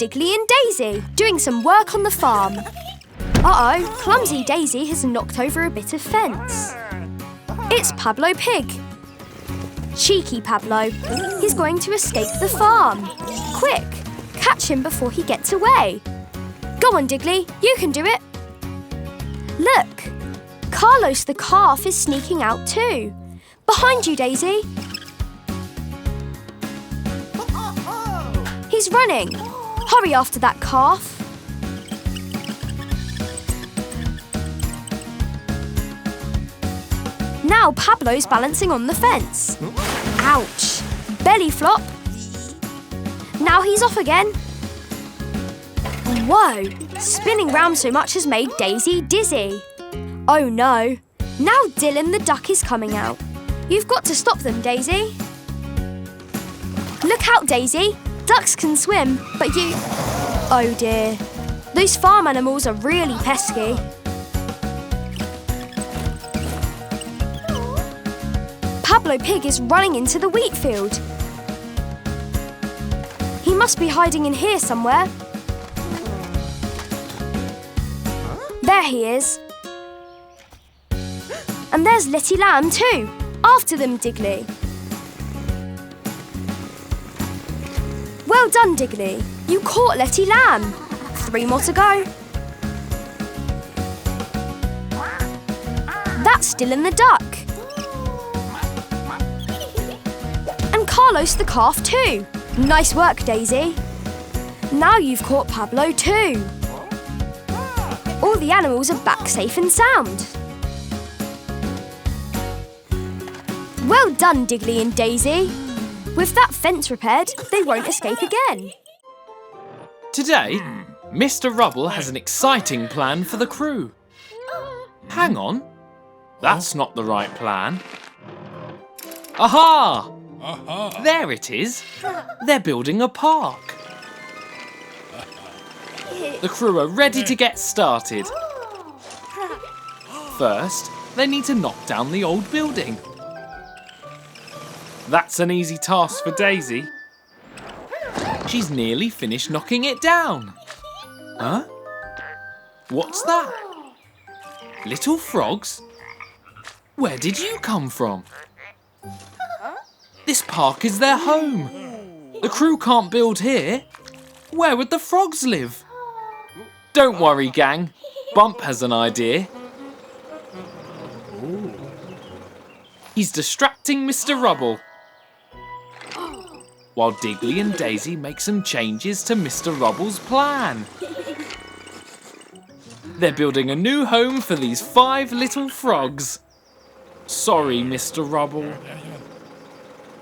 Digley and Dazey, doing some work on the farm. Uh-oh, clumsy Daisy has knocked over a bit of fence. It's Pablo Pig. Cheeky Pablo. He's going to escape the farm. Quick, catch him before he gets away. Go on, Digley, you can do it. Look, Carlos the calf is sneaking out too. Behind you, Daisy. He's running. Hurry after that calf. Now Pablo's balancing on the fence. Ouch! Belly flop. Now he's off again. Whoa! Spinning round so much has made Daisy dizzy. Oh no! Now Dylan the duck is coming out. You've got to stop them, Daisy. Look out, Daisy. Ducks can swim, but you... Oh dear. Those farm animals are really pesky. Pablo Pig is running into the wheat field. He must be hiding in here somewhere. There he is. And there's Letty Lamb too. After them, Digley. Well done, Digley. You caught Letty Lamb. 3 more to go. That's Dylan the duck. And Carlos the calf too. Nice work, Daisy. Now you've caught Pablo too. All the animals are back safe and sound. Well done, Digley and Daisy. With that fence repaired, they won't escape again. Today, Mr. Rubble has an exciting plan for the crew. Hang on. That's not the right plan. Aha! There it is. They're building a park. The crew are ready to get started. First, they need to knock down the old building. That's an easy task for Daisy. She's nearly finished knocking it down. Huh? What's that? Little frogs? Where did you come from? This park is their home. The crew can't build here. Where would the frogs live? Don't worry, gang. Bump has an idea. He's distracting Mr. Rubble, while Digley and Daisy make some changes to Mr. Rubble's plan. They're building a new home for these 5 little frogs. Sorry, Mr. Rubble.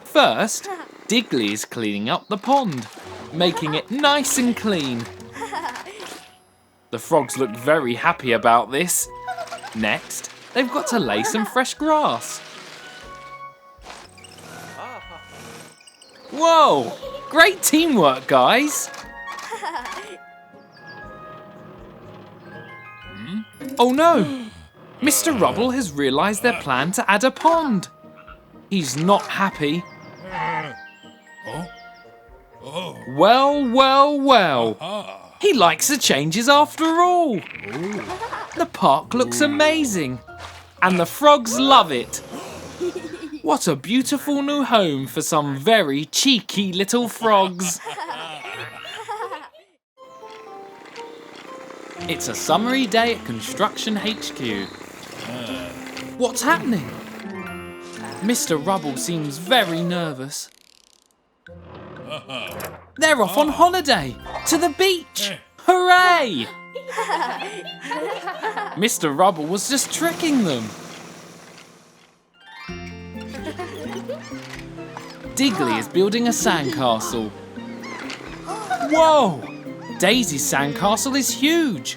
First, Digley is cleaning up the pond, making it nice and clean. The frogs look very happy about this. Next, they've got to lay some fresh grass. Whoa! Great teamwork, guys! Oh no! Mr. Rubble has realised their plan to add a pond. He's not happy. Well, well, well. He likes the changes after all. The park looks amazing. And the frogs love it. What a beautiful new home for some very cheeky little frogs. It's a summery day at Construction HQ. What's happening? Mr. Rubble seems very nervous. They're off on holiday to the beach. Hooray! Mr. Rubble was just tricking them. Digley is building a sandcastle. Whoa! Daisy's sandcastle is huge.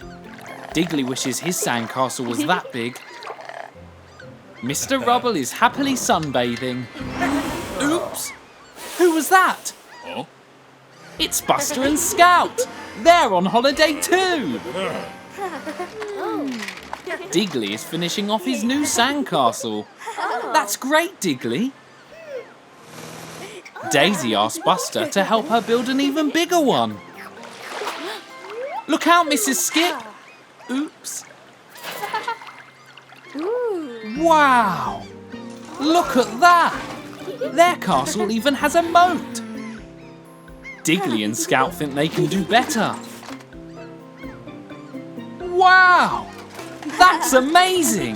Digley wishes his sandcastle was that big. Mr. Rubble is happily sunbathing. Oops! Who was that? It's Buster and Scout. They're on holiday too. Digley is finishing off his new sandcastle. That's great, Digley. Daisy asked Buster to help her build an even bigger one. Look out, Mrs. Skip. Oops. Wow! Look at that! Their castle even has a moat. Digley and Scout think they can do better. Wow! That's amazing!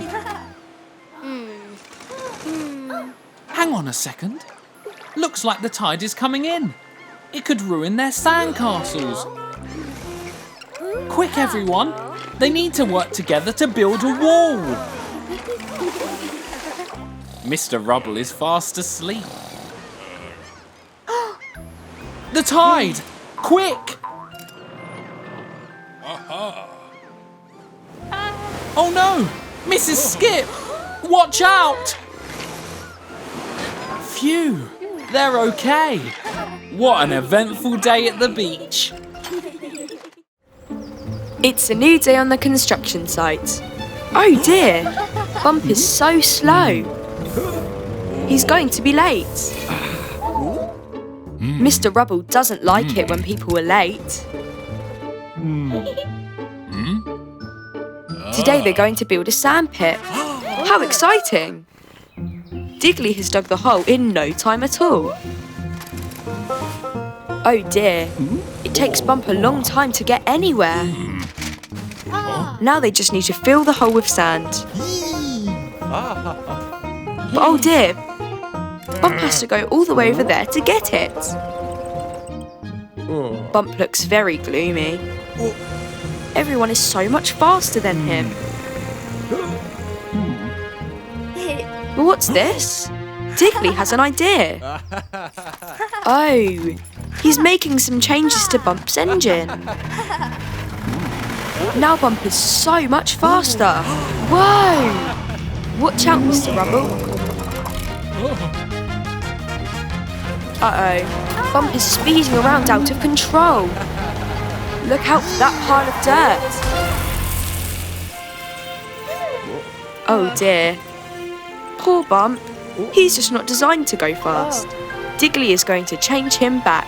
Hang on a second. Looks like the tide is coming in. It could ruin their sandcastles. Quick, everyone! They need to work together to build a wall. Mr. Rubble is fast asleep. The tide! Quick! Oh no! Mrs. Skip! Watch out! Phew! They're okay. What an eventful day at the beach. It's a new day on the construction site. Oh dear! Bump is so slow. He's going to be late. Mr. Rubble doesn't like it when people are late. Today they're going to build a sandpit. How exciting! Digley has dug the hole in no time at all. Oh dear, it takes Bump a long time to get anywhere. Now they just need to fill the hole with sand. But oh dear, Bump has to go all the way over there to get it. Bump looks very gloomy. Everyone is so much faster than him. But what's this? Digley has an idea. Oh, he's making some changes to Bump's engine. Now Bump is so much faster. Whoa! Watch out, Mr. Rubble. Uh-oh, Bump is speeding around out of control. Look out for that pile of dirt. Oh dear. Poor Bump. He's just not designed to go fast. Digley is going to change him back.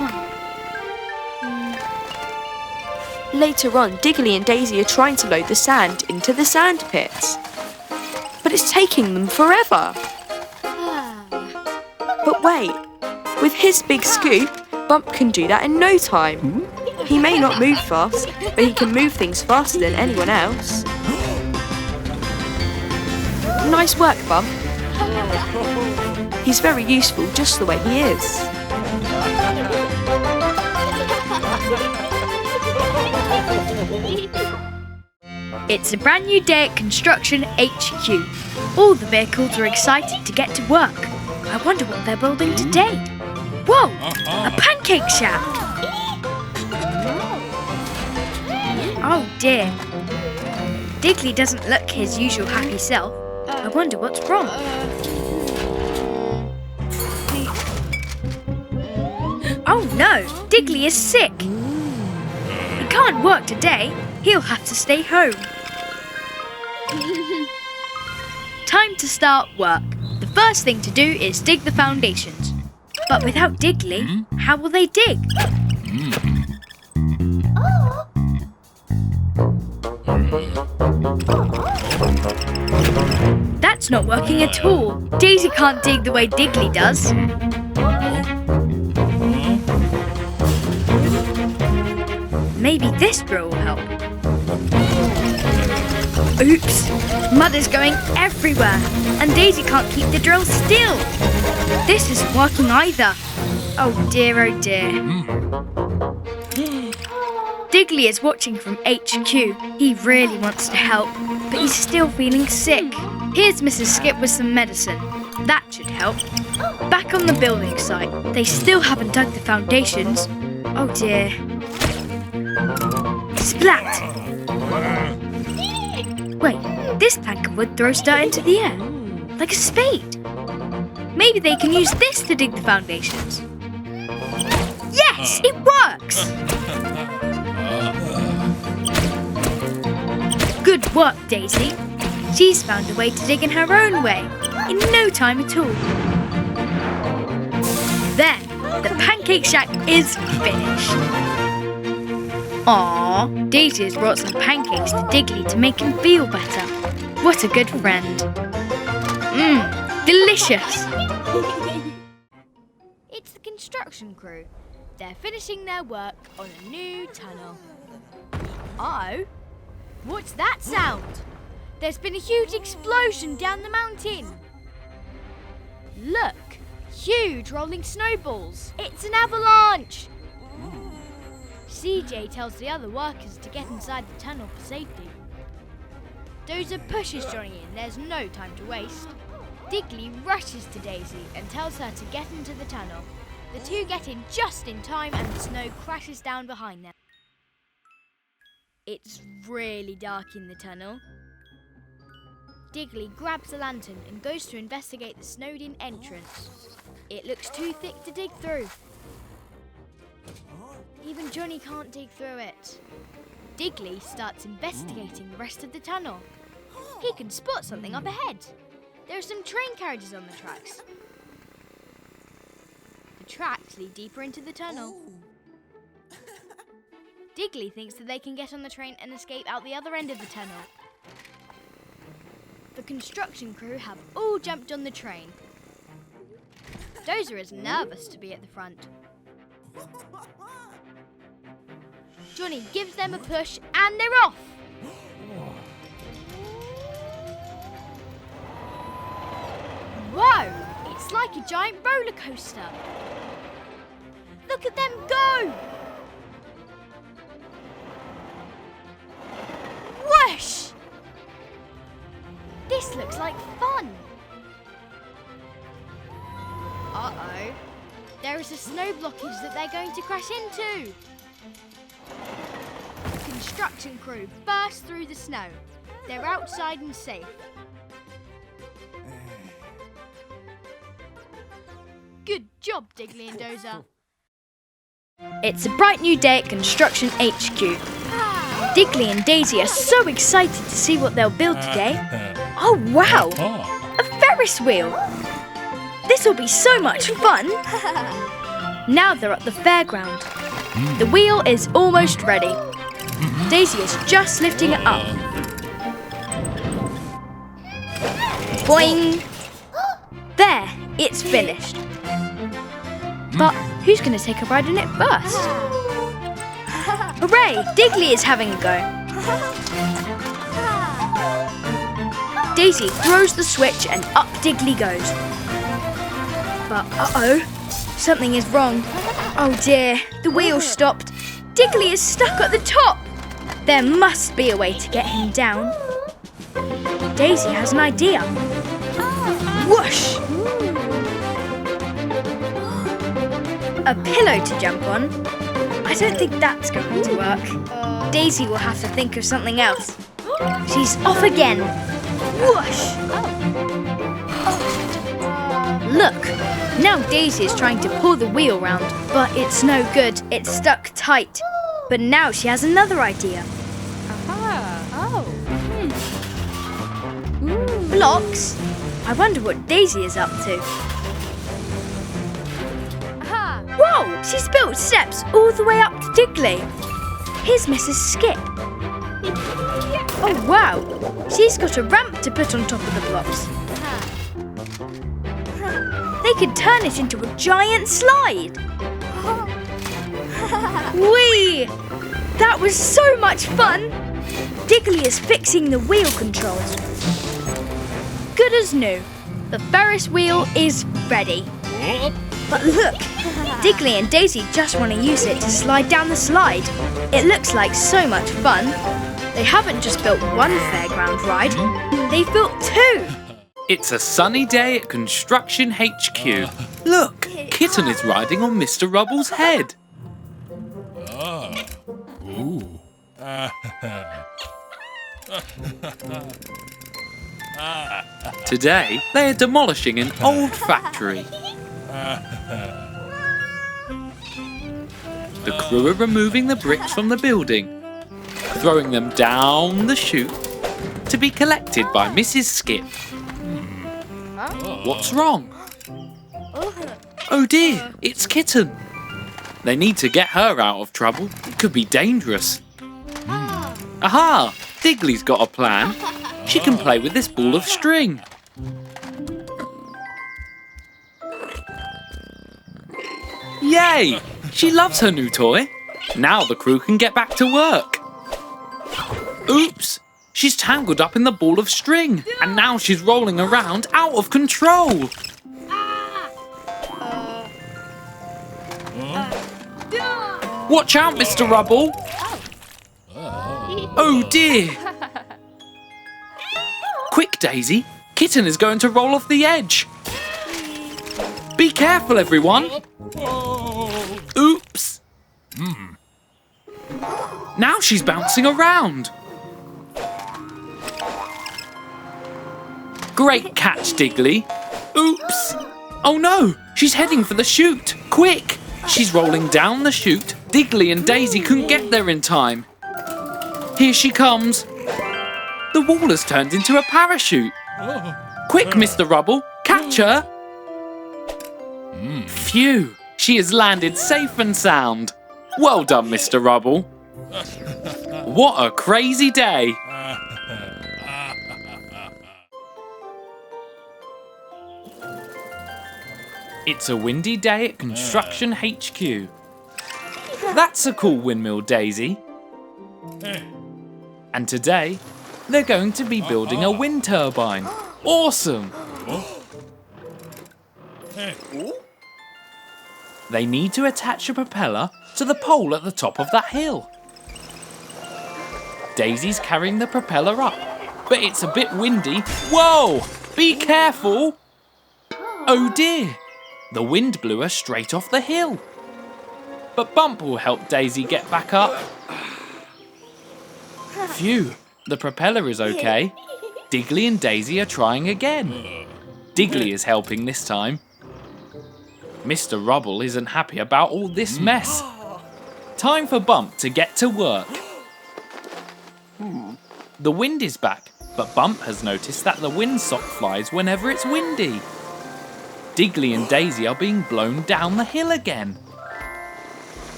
Later on, Digley and Dazey are trying to load the sand into the sand pits. But it's taking them forever. But wait, with his big scoop, Bump can do that in no time. He may not move fast, but he can move things faster than anyone else. Nice work, Bump. He's very useful just the way he is. It's a brand new day at Construction HQ. All the vehicles are excited to get to work. I wonder what they're building today. Whoa! A pancake shack! Oh dear. Digley doesn't look his usual happy self. I wonder what's wrong. Oh no! Digley is sick! He can't work today. He'll have to stay home. Time to start work. The first thing to do is dig the foundations. But without Digley, how will they dig? That's not working at all. Dazey can't dig the way Digley does. Maybe this drill will help. Oops! Mud is going everywhere, and Dazey can't keep the drill still. This isn't working either. Oh dear, oh dear. Digley is watching from HQ. He really wants to help, but he's still feeling sick. Here's Mrs. Skip with some medicine. That should help. Back on the building site, they still haven't dug the foundations. Oh dear. Splat! Wait, this plank of wood throws dirt into the air, like a spade. Maybe they can use this to dig the foundations. Yes, it works! Good work, Dazey. She's found a way to dig in her own way, in no time at all. There, the pancake shack is finished. Aww, Daisy has brought some pancakes to Digley to make him feel better. What a good friend. Mmm, delicious. It's the construction crew. They're finishing their work on a new tunnel. Uh-oh. What's that sound? There's been a huge explosion down the mountain. Look, huge rolling snowballs. It's an avalanche. CJ tells the other workers to get inside the tunnel for safety. Dozer pushes Johnny in. There's no time to waste. Digley rushes to Daisy and tells her to get into the tunnel. The two get in just in time and the snow crashes down behind them. It's really dark in the tunnel. Digley grabs a lantern and goes to investigate the snowed-in entrance. It looks too thick to dig through. Even Johnny can't dig through it. Digley starts investigating the rest of the tunnel. He can spot something up ahead. There are some train carriages on the tracks. The tracks lead deeper into the tunnel. Digley thinks that they can get on the train and escape out the other end of the tunnel. The construction crew have all jumped on the train. Dozer is nervous to be at the front. Johnny gives them a push and they're off! Whoa! It's like a giant roller coaster. Look at them go! Whoosh! This looks like fun. Uh-oh. There is a snow blockage that they're going to crash into. The construction crew burst through the snow. They're outside and safe. Good job, Digley and Dozer. It's a bright new day at Construction HQ. Digley and Daisy are so excited to see what they'll build today. Oh wow! A Ferris wheel! This will be so much fun! Now they're at the fairground. The wheel is almost ready. Daisy is just lifting it up. Boing! There, it's finished. But who's going to take a ride in it first? Hooray! Digley is having a go. Daisy throws the switch and up Digley goes. But uh-oh, something is wrong. Oh dear, the wheel stopped. Digley is stuck at the top. There must be a way to get him down. Daisy has an idea. Whoosh! A pillow to jump on? I don't think that's going to work. Daisy will have to think of something else. She's off again. Whoosh! Look, now Daisy is trying to pull the wheel round, but it's no good. It's stuck tight. But now she has another idea. Blocks? I wonder what Daisy is up to. Whoa! She's built steps all the way up to Digley. Here's Mrs. Skip. Oh wow! She's got a ramp to put on top of the blocks. They could turn it into a giant slide. Whee! That was so much fun! Digley is fixing the wheel controls. Good as new. The Ferris wheel is ready. But look, Digley and Daisy just want to use it to slide down the slide. It looks like so much fun. They haven't just built one fairground ride, they've built two. It's a sunny day at Construction HQ. Look, Kitten is riding on Mr. Rubble's head. Today, they are demolishing an old factory. The crew are removing the bricks from the building, throwing them down the chute to be collected by Mrs. Skip. What's wrong? Oh dear, it's Kitten. They need to get her out of trouble. It could be dangerous. Aha! Digley's got a plan. She can play with this ball of string. Yay! She loves her new toy. Now the crew can get back to work. Oops! She's tangled up in the ball of string, and now she's rolling around out of control. Watch out, Mr. Rubble! Oh dear! Quick, Daisy! Kitten is going to roll off the edge. Be careful, everyone! Oops! Now she's bouncing around. Great catch, Digley. Oops! Oh no! She's heading for the chute. Quick! She's rolling down the chute. Digley and Daisy couldn't get there in time. Here she comes. The wall has turned into a parachute. Quick, Mr. Rubble, catch her. Phew, she has landed safe and sound. Well done, Mr. Rubble. What a crazy day. It's a windy day at Construction HQ. That's a cool windmill, Daisy. And today, they're going to be building a wind turbine. Awesome! They need to attach a propeller to the pole at the top of that hill. Daisy's carrying the propeller up, but it's a bit windy. Whoa! Be careful! Oh dear! The wind blew her straight off the hill. But Bump will help Daisy get back up. Phew, the propeller is okay. Digley and Daisy are trying again. Digley is helping this time. Mr. Rubble isn't happy about all this mess. Time for Bump to get to work. The wind is back, but Bump has noticed that the windsock flies whenever it's windy. Digley and Daisy are being blown down the hill again.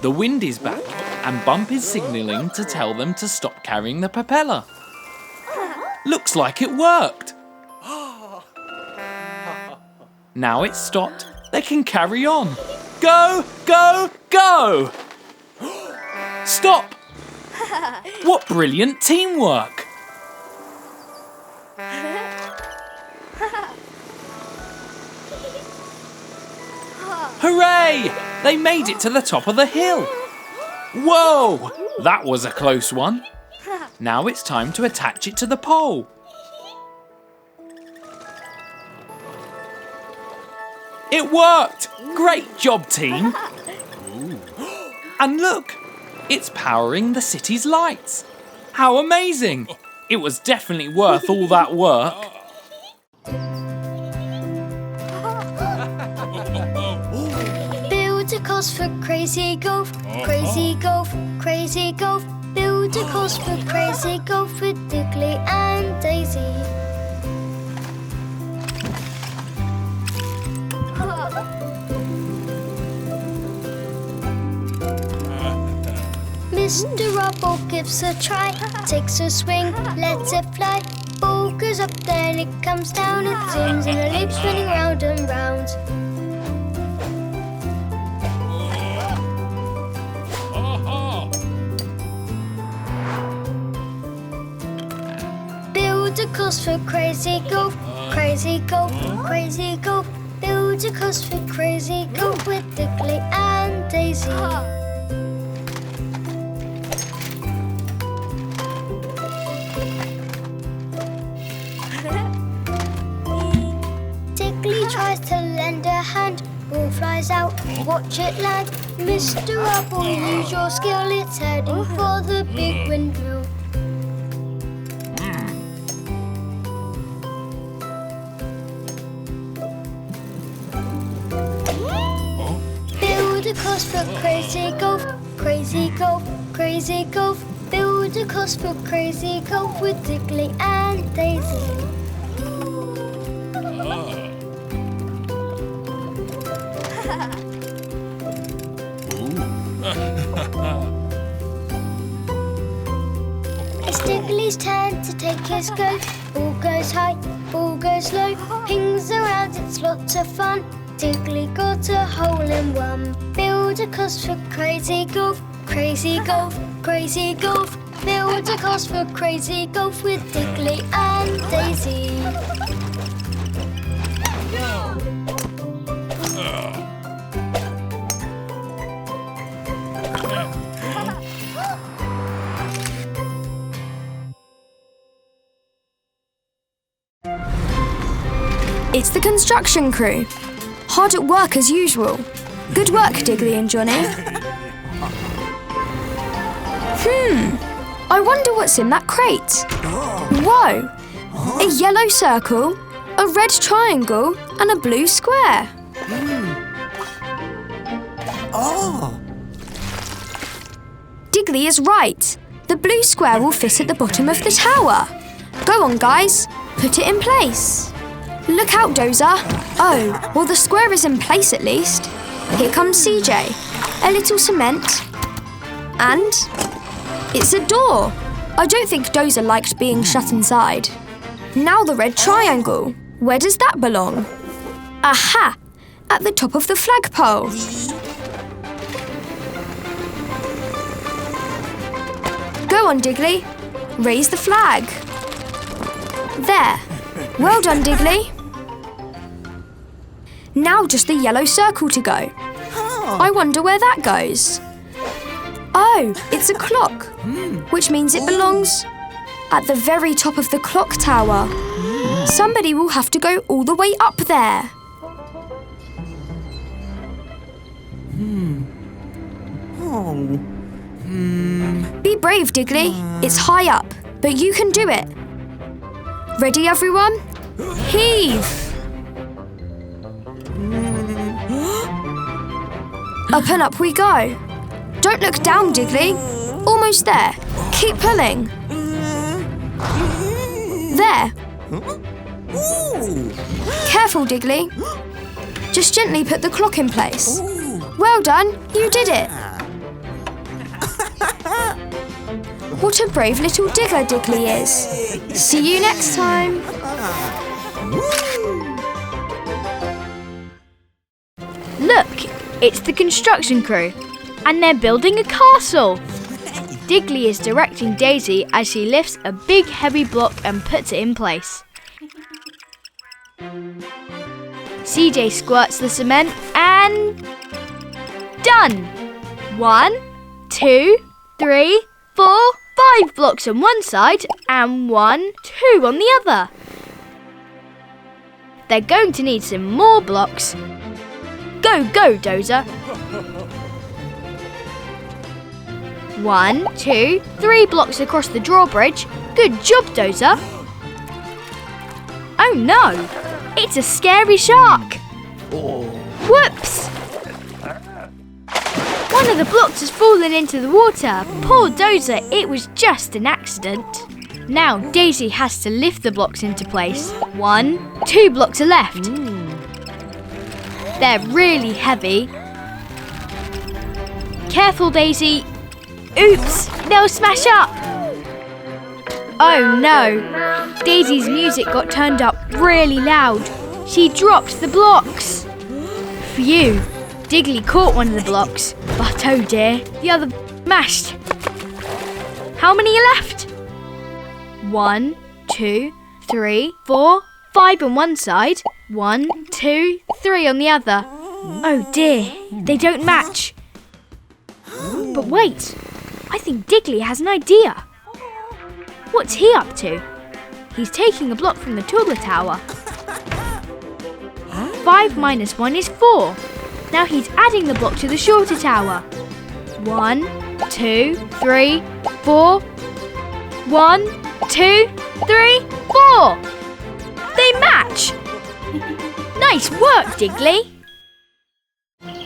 The wind is back, and Bump is signalling to tell them to stop carrying the propeller. Looks like it worked. Now it's stopped, they can carry on. Go, go, go! Stop! What brilliant teamwork! Hooray! They made it to the top of the hill. Whoa! That was a close one. Now it's time to attach it to the pole. It worked! Great job, team! And look! It's powering the city's lights. How amazing! It was definitely worth all that work. Build a course for crazy golf, crazy golf, crazy golf. Build a course for crazy golf with Digley and Daisy. Mr. Rubble gives a try, takes a swing, lets it fly. Ball goes up, then it comes down, it zooms in a loop, spinning round and round. Build a course for crazy golf, crazy golf, crazy golf. Build a course for crazy golf with Digley and Daisy. Digley tries to lend a hand, ball flies out, watch it land. Mr. Rubble, use your skill, it's heading for the big windmill. Build a course for crazy golf, crazy golf, crazy golf. Build a course for crazy golf with Digley and Daisy. kids go. Ball goes high, ball goes low, pings around, it's lots of fun. Digley got a hole in one. Build a course for crazy golf, crazy golf, crazy golf. Build a course for crazy golf with Digley and Dazey. It's the construction crew. Hard at work as usual. Good work, Digley and Johnny. I wonder what's in that crate. Whoa! A yellow circle, a red triangle, and a blue square. Digley is right. The blue square will fit at the bottom of the tower. Go on, guys. Put it in place. Look out, Dozer. Oh, well, the square is in place at least. Here comes CJ. A little cement. And it's a door. I don't think Dozer liked being shut inside. Now the red triangle. Where does that belong? Aha! At the top of the flagpole. Go on, Digley. Raise the flag. There. Well done, Digley. Now just the yellow circle to go. I wonder where that goes. Oh, it's a clock, which means it belongs at the very top of the clock tower. Somebody will have to go all the way up there. Be brave, Digley. It's high up, but you can do it. Ready, everyone? Heave! Up and up we go. Don't look down, Digley. Almost there. Keep pulling. There. Careful, Digley. Just gently put the clock in place. Well done, you did it. What a brave little digger Digley is. See you next time. Look, it's the construction crew, and they're building a castle. Digley is directing Dazey as she lifts a big heavy block and puts it in place. CJ squirts the cement and done! 1, 2, 3, 4, 5 blocks on one side and 1, 2 on the other. They're going to need some more blocks. Go, go, Dozer. 1, 2, 3 blocks across the drawbridge. Good job, Dozer. Oh no, it's a scary shark. Whoops! One of the blocks has fallen into the water. Poor Dozer, it was just an accident. Now Dazey has to lift the blocks into place. 1, 2 blocks are left. They're really heavy. Careful, Dazey. Oops, they'll smash up. Oh no, Dazey's music got turned up really loud. She dropped the blocks. Phew, Digley caught one of the blocks, but oh dear, the other smashed. How many are left? 1, 2, 3, 4, 5 on one side. 1, 2, 3 on the other. Oh dear, they don't match. But wait, I think Digley has an idea. What's he up to? He's taking a block from the taller tower. 5 minus 1 is 4. Now he's adding the block to the shorter tower. 1, 2, 3, 4. 1, 2, 3, 4. They match. Nice work, Digley.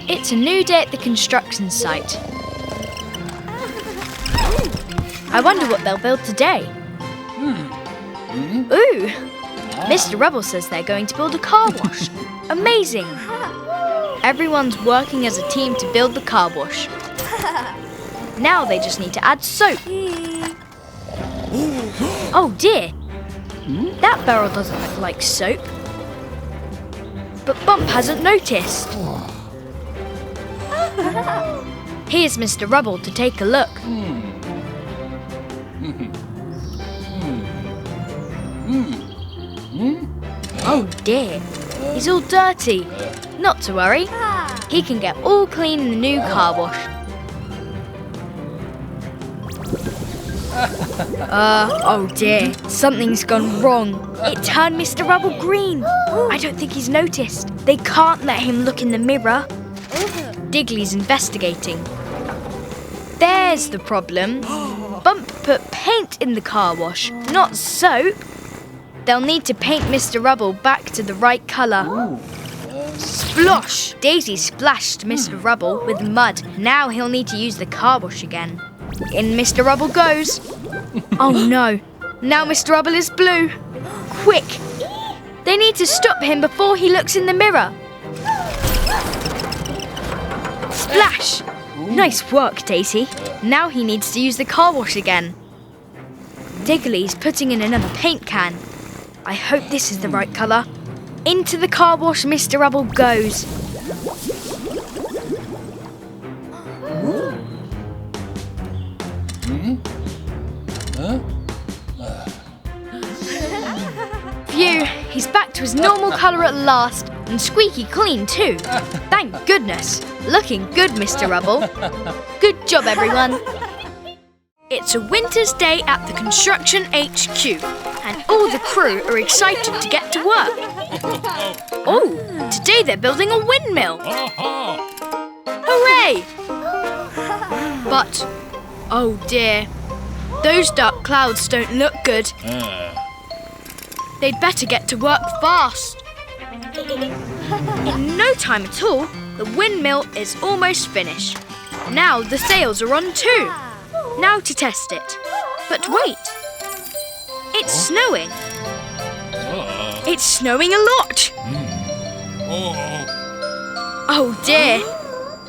It's a new day at the construction site. I wonder what they'll build today. Ooh! Mr. Rubble says they're going to build a car wash. Amazing! Everyone's working as a team to build the car wash. Now they just need to add soap. Oh dear! That barrel doesn't look like soap. But Bump hasn't noticed. Here's Mr. Rubble to take a look. Oh dear, he's all dirty. Not to worry, he can get all clean in the new car wash. Oh dear, something's gone wrong. It turned Mr. Rubble green. I don't think he's noticed. They can't let him look in the mirror. Digley's investigating. There's the problem. Bump put paint in the car wash, not soap. They'll need to paint Mr. Rubble back to the right colour. Splosh! Daisy splashed Mr. Rubble with mud. Now he'll need to use the car wash again. In Mr. Rubble goes. Oh no, now Mr. Rubble is blue. Quick! They need to stop him before he looks in the mirror. Splash! Nice work, Daisy. Now he needs to use the car wash again. Digley's putting in another paint can. I hope this is the right colour. Into the car wash Mr. Rubble goes. Phew, he's back to his normal colour at last, and squeaky clean too. Thank goodness. Looking good, Mr. Rubble. Good job, everyone. It's a winter's day at the construction HQ, and all the crew are excited to get to work. Oh, today they're building a windmill. Hooray! But, oh dear, those dark clouds don't look good. They'd better get to work fast. In no time at all, the windmill is almost finished. Now the sails are on too. Now to test it. But wait, it's snowing. It's snowing a lot. Oh dear.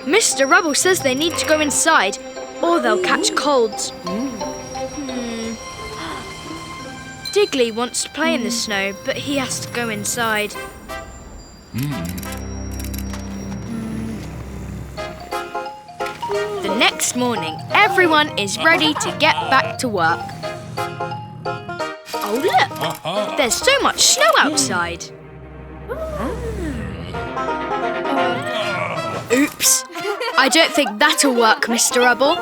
Mr. Rubble says they need to go inside or they'll catch colds. Digley wants to play in the snow, but he has to go inside. The next morning, everyone is ready to get back to work. Oh look, there's so much snow outside. Oops, I don't think that'll work, Mr. Rubble.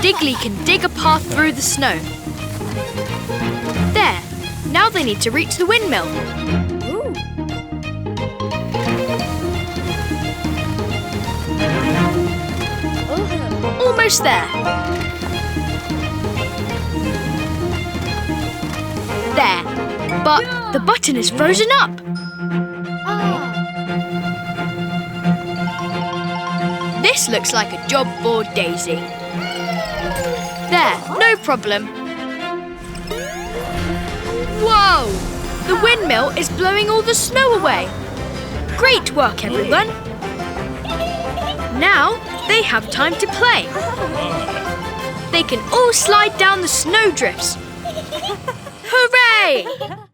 Digley can dig a path through the snow. There, now they need to reach the windmill. Almost there. There, but the button is frozen up. This looks like a job for Daisy. There, no problem. Whoa! The windmill is blowing all the snow away. Great work, everyone. Now they have time to play. They can all slide down the snowdrifts. Hooray!